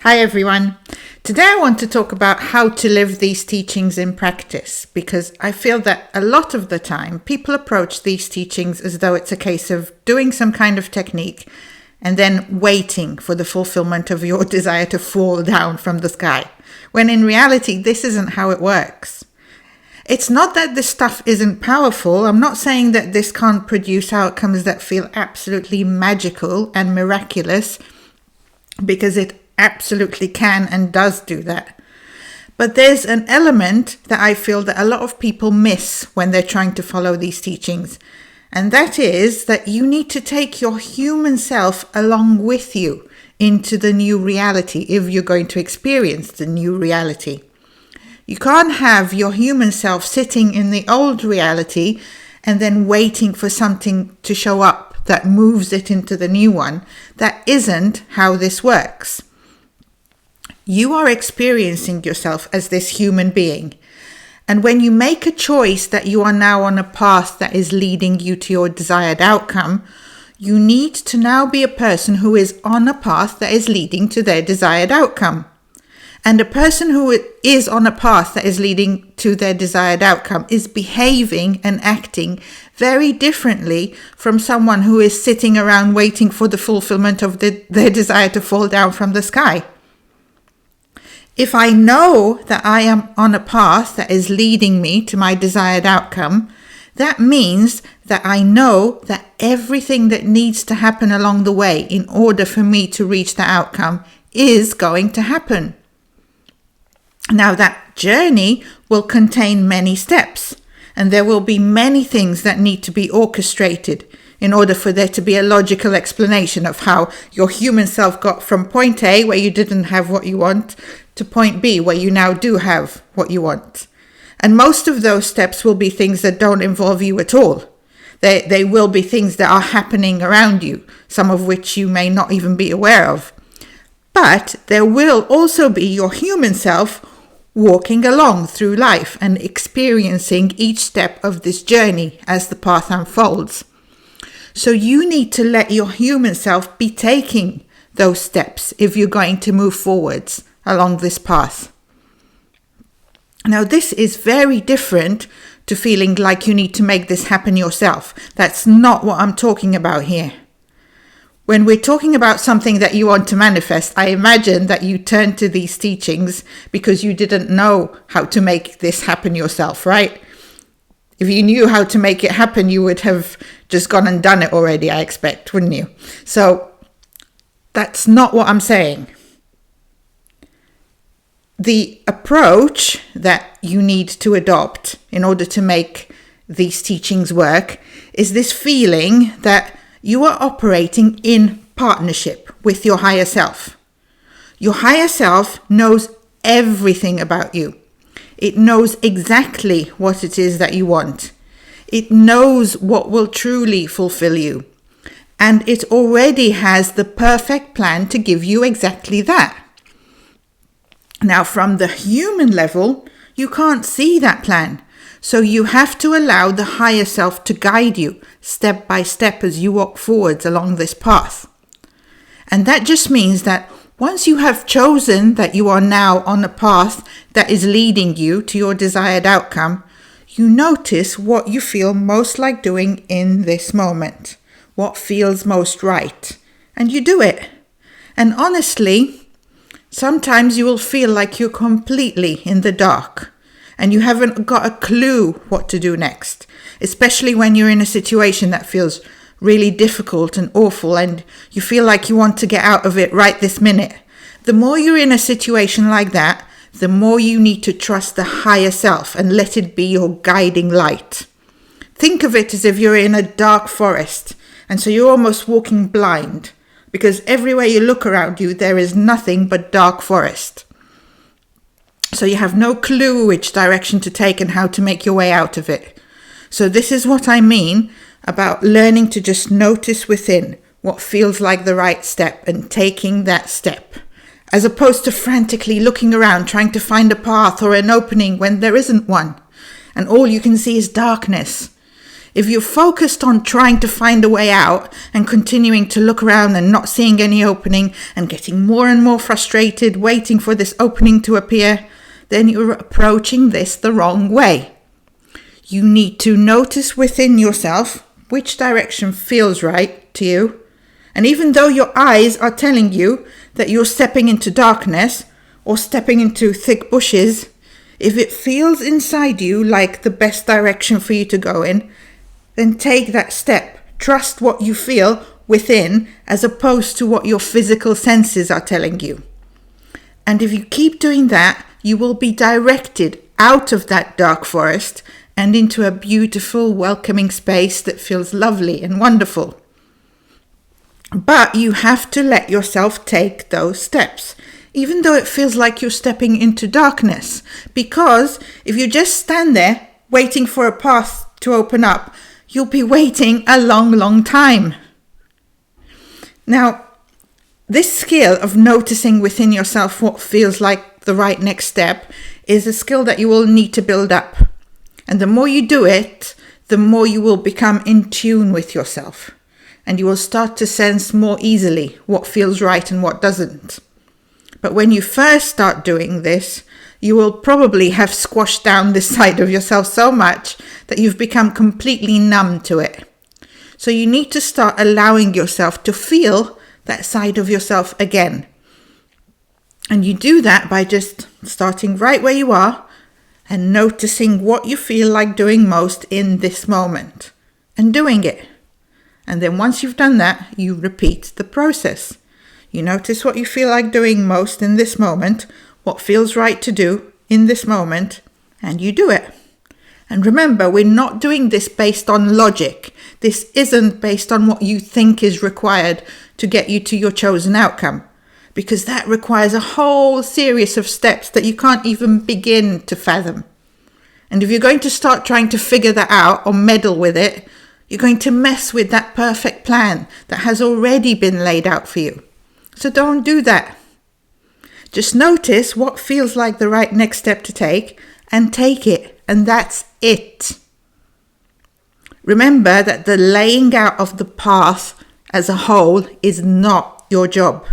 Hi everyone. Today I want to talk about how to live these teachings in practice, because I feel that a lot of the time people approach these teachings as though it's a case of doing some kind of technique and then waiting for the fulfillment of your desire to fall down from the sky, when in reality this isn't how it works. It's not that this stuff isn't powerful. I'm not saying that this can't produce outcomes that feel absolutely magical and miraculous, because it absolutely can and does do that. But there's an element that I feel that a lot of people miss when they're trying to follow these teachings. And that is that you need to take your human self along with you into the new reality if you're going to experience the new reality. You can't have your human self sitting in the old reality and then waiting for something to show up that moves it into the new one. That isn't how this works. You are experiencing yourself as this human being. And when you make a choice that you are now on a path that is leading you to your desired outcome, you need to now be a person who is on a path that is leading to their desired outcome. And a person who is on a path that is leading to their desired outcome is behaving and acting very differently from someone who is sitting around waiting for the fulfillment of their desire to fall down from the sky. If I know that I am on a path that is leading me to my desired outcome, that means that I know that everything that needs to happen along the way in order for me to reach the outcome is going to happen. Now, that journey will contain many steps, and there will be many things that need to be orchestrated in order for there to be a logical explanation of how your human self got from point A, where you didn't have what you want, to point B, where you now do have what you want. And most of those steps will be things that don't involve you at all. They will be things that are happening around you, some of which you may not even be aware of. But there will also be your human self walking along through life and experiencing each step of this journey as the path unfolds. So you need to let your human self be taking those steps if you're going to move forwards along this path. Now, this is very different to feeling like you need to make this happen yourself. That's not what I'm talking about here. When we're talking about something that you want to manifest, I imagine that you turn to these teachings because you didn't know how to make this happen yourself, right? If you knew how to make it happen, you would have just gone and done it already, I expect, wouldn't you? So that's not what I'm saying. The approach that you need to adopt in order to make these teachings work is this feeling that you are operating in partnership with your higher self. Your higher self knows everything about you. It knows exactly what it is that you want. It knows what will truly fulfill you. And it already has the perfect plan to give you exactly that. Now, from the human level, you can't see that plan. So you have to allow the higher self to guide you step by step as you walk forwards along this path. And that just means that once you have chosen that you are now on a path that is leading you to your desired outcome, you notice what you feel most like doing in this moment, what feels most right, and you do it. And honestly, sometimes you will feel like you're completely in the dark and you haven't got a clue what to do next, especially when you're in a situation that feels really difficult and awful and you feel like you want to get out of it right this minute. The more you're in a situation like that, the more you need to trust the higher self and let it be your guiding light. Think of it as if you're in a dark forest, and so you're almost walking blind, because everywhere you look around you, there is nothing but dark forest. So you have no clue which direction to take and how to make your way out of it. So this is what I mean about learning to just notice within what feels like the right step and taking that step, as opposed to frantically looking around trying to find a path or an opening when there isn't one, and all you can see is darkness. if you're focused on trying to find a way out and continuing to look around and not seeing any opening and getting more and more frustrated, waiting for this opening to appear, then you're approaching this the wrong way. You need to notice within yourself which direction feels right to you. And even though your eyes are telling you that you're stepping into darkness or stepping into thick bushes, if it feels inside you like the best direction for you to go in, then take that step. Trust what you feel within as opposed to what your physical senses are telling you. And if you keep doing that, you will be directed out of that dark forest and into a beautiful, welcoming space that feels lovely and wonderful. But you have to let yourself take those steps, even though it feels like you're stepping into darkness. Because if you just stand there waiting for a path to open up, you'll be waiting a long, long time. Now, this skill of noticing within yourself what feels like the right next step is a skill that you will need to build up. And the more you do it, the more you will become in tune with yourself. And you will start to sense more easily what feels right and what doesn't. But when you first start doing this, you will probably have squashed down this side of yourself so much that you've become completely numb to it. So you need to start allowing yourself to feel that side of yourself again. And you do that by just starting right where you are and noticing what you feel like doing most in this moment and doing it. And then once you've done that, you repeat the process. You notice what you feel like doing most in this moment, what feels right to do in this moment, and you do it. And remember, we're not doing this based on logic. This isn't based on what you think is required to get you to your chosen outcome, because that requires a whole series of steps that you can't even begin to fathom. And if you're going to start trying to figure that out or meddle with it, you're going to mess with that perfect plan that has already been laid out for you. So don't do that. Just notice what feels like the right next step to take and take it. And that's it. Remember that the laying out of the path as a whole is not your job.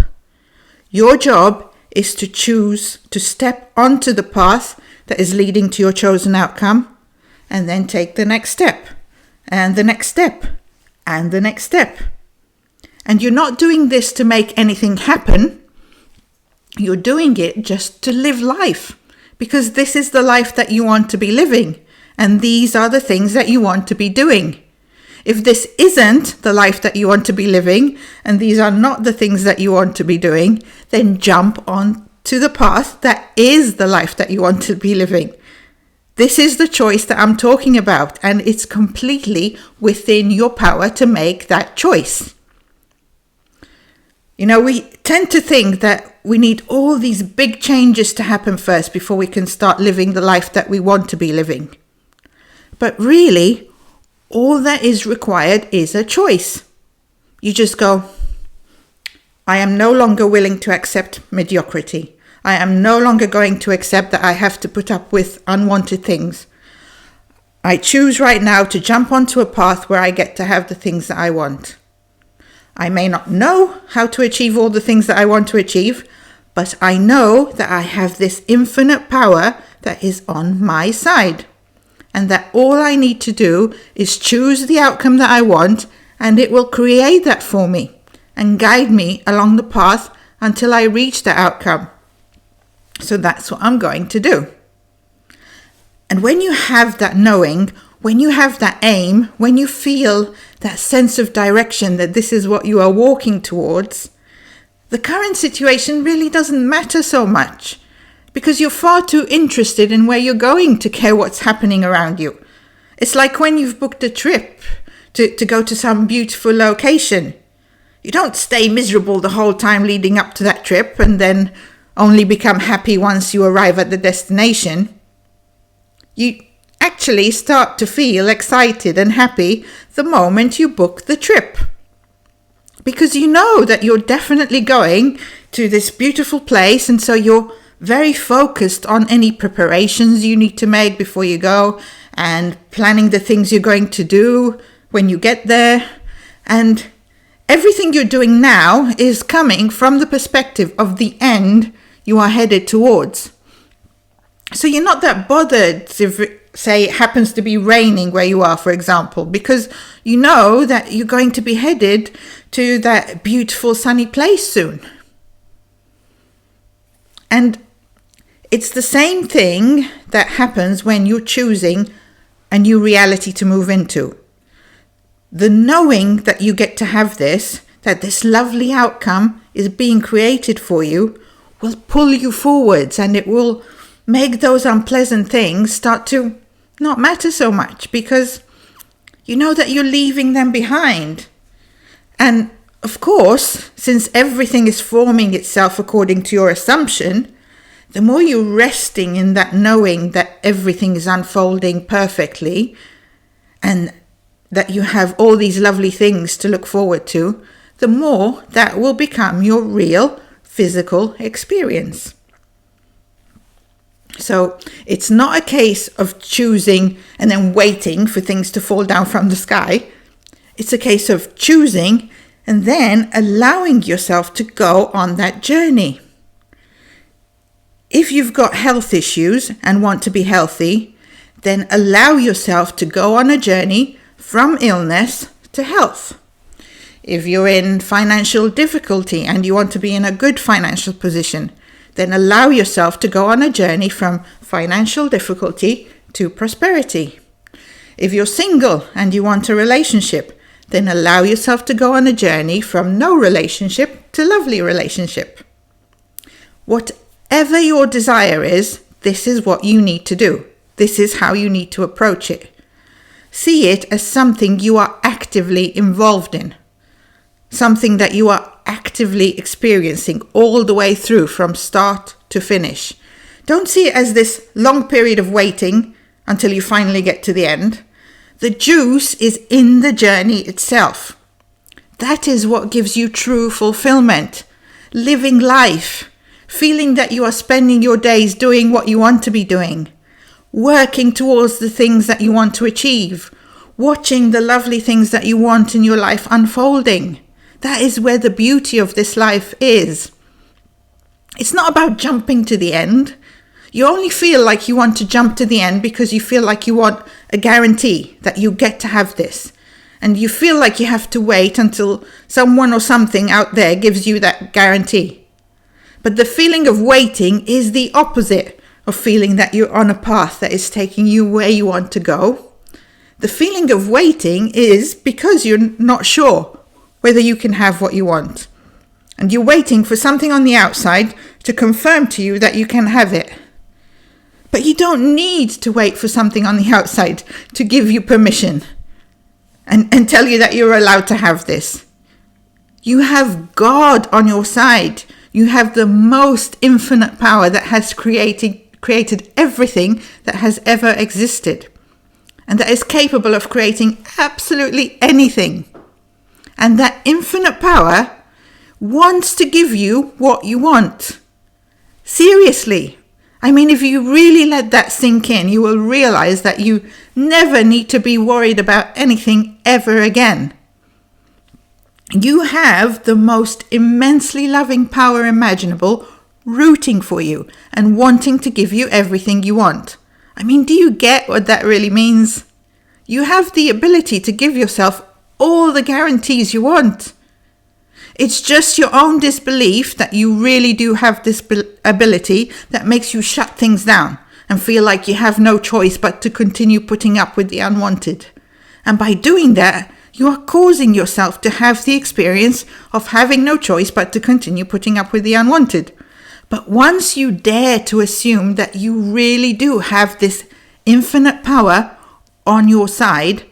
Your job is to choose to step onto the path that is leading to your chosen outcome and then take the next step. And the next step, and the next step. And you're not doing this to make anything happen. You're doing it just to live life, because this is the life that you want to be living, and these are the things that you want to be doing. If this isn't the life that you want to be living, and these are not the things that you want to be doing, then jump on to the path that is the life that you want to be living. This is the choice that I'm talking about, and it's completely within your power to make that choice. You know, we tend to think that we need all these big changes to happen first before we can start living the life that we want to be living. But really, all that is required is a choice. You just go, I am no longer willing to accept mediocrity. I am no longer going to accept that I have to put up with unwanted things. I choose right now to jump onto a path where I get to have the things that I want. I may not know how to achieve all the things that I want to achieve, but I know that I have this infinite power that is on my side, and that all I need to do is choose the outcome that I want, and it will create that for me and guide me along the path until I reach the outcome. So that's what I'm going to do. And when you have that knowing, when you have that aim, when you feel that sense of direction that this is what you are walking towards, the current situation really doesn't matter so much, because you're far too interested in where you're going to care what's happening around you. It's like when you've booked a trip to go to some beautiful location. You don't stay miserable the whole time leading up to that trip and then only become happy once you arrive at the destination. You actually start to feel excited and happy the moment you book the trip, because you know that you're definitely going to this beautiful place, and so you're very focused on any preparations you need to make before you go, and planning the things you're going to do when you get there. And everything you're doing now is coming from the perspective of the end you are headed towards. So you're not that bothered if, say, it happens to be raining where you are, for example, because you know that you're going to be headed to that beautiful sunny place soon. And it's the same thing that happens when you're choosing a new reality to move into. The knowing that you get to have this, that this lovely outcome is being created for you, will pull you forwards, and it will make those unpleasant things start to not matter so much, because you know that you're leaving them behind. And of course, since everything is forming itself according to your assumption, the more you're resting in that knowing that everything is unfolding perfectly and that you have all these lovely things to look forward to, the more that will become your real physical experience. So it's not a case of choosing and then waiting for things to fall down from the sky. It's a case of choosing and then allowing yourself to go on that journey. If you've got health issues and want to be healthy, then allow yourself to go on a journey from illness to health. If you're in financial difficulty and you want to be in a good financial position, then allow yourself to go on a journey from financial difficulty to prosperity. If you're single and you want a relationship, then allow yourself to go on a journey from no relationship to lovely relationship. Whatever your desire is, this is what you need to do. This is how you need to approach it. See it as something you are actively involved in. Something that you are actively experiencing all the way through from start to finish. Don't see it as this long period of waiting until you finally get to the end. The juice is in the journey itself. That is what gives you true fulfillment. Living life. Feeling that you are spending your days doing what you want to be doing. Working towards the things that you want to achieve. Watching the lovely things that you want in your life unfolding. That is where the beauty of this life is. It's not about jumping to the end. You only feel like you want to jump to the end because you feel like you want a guarantee that you get to have this. And you feel like you have to wait until someone or something out there gives you that guarantee. But the feeling of waiting is the opposite of feeling that you're on a path that is taking you where you want to go. The feeling of waiting is because you're not sure whether you can have what you want. And you're waiting for something on the outside to confirm to you that you can have it. But you don't need to wait for something on the outside to give you permission and tell you that you're allowed to have this. You have God on your side. You have the most infinite power that has created everything that has ever existed, and that is capable of creating absolutely anything. And that infinite power wants to give you what you want. Seriously. I mean, if you really let that sink in, you will realize that you never need to be worried about anything ever again. You have the most immensely loving power imaginable rooting for you and wanting to give you everything you want. I mean, do you get what that really means? You have the ability to give yourself all the guarantees you want. It's just your own disbelief that you really do have this ability that makes you shut things down and feel like you have no choice but to continue putting up with the unwanted. And by doing that, you are causing yourself to have the experience of having no choice but to continue putting up with the unwanted. But once you dare to assume that you really do have this infinite power on your side,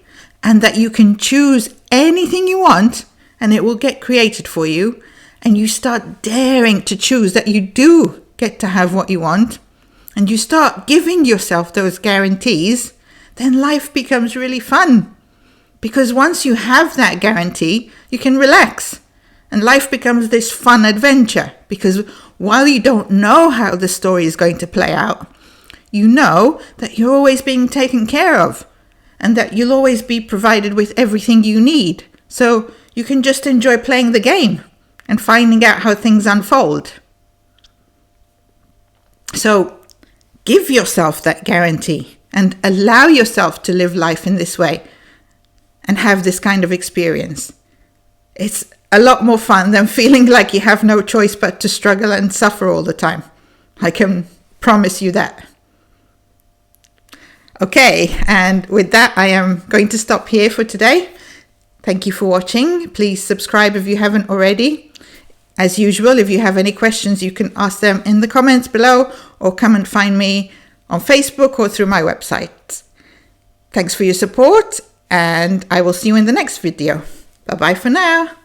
and that you can choose anything you want and it will get created for you, and you start daring to choose that you do get to have what you want, and you start giving yourself those guarantees, then life becomes really fun. Because once you have that guarantee, you can relax, and life becomes this fun adventure. Because while you don't know how the story is going to play out, you know that you're always being taken care of and that you'll always be provided with everything you need. So you can just enjoy playing the game and finding out how things unfold. So give yourself that guarantee and allow yourself to live life in this way and have this kind of experience. It's a lot more fun than feeling like you have no choice but to struggle and suffer all the time. I can promise you that. Okay, and with that, I am going to stop here for today. Thank you for watching. Please subscribe if you haven't already. As usual, if you have any questions, you can ask them in the comments below or come and find me on Facebook or through my website. Thanks for your support, and I will see you in the next video. Bye-bye for now.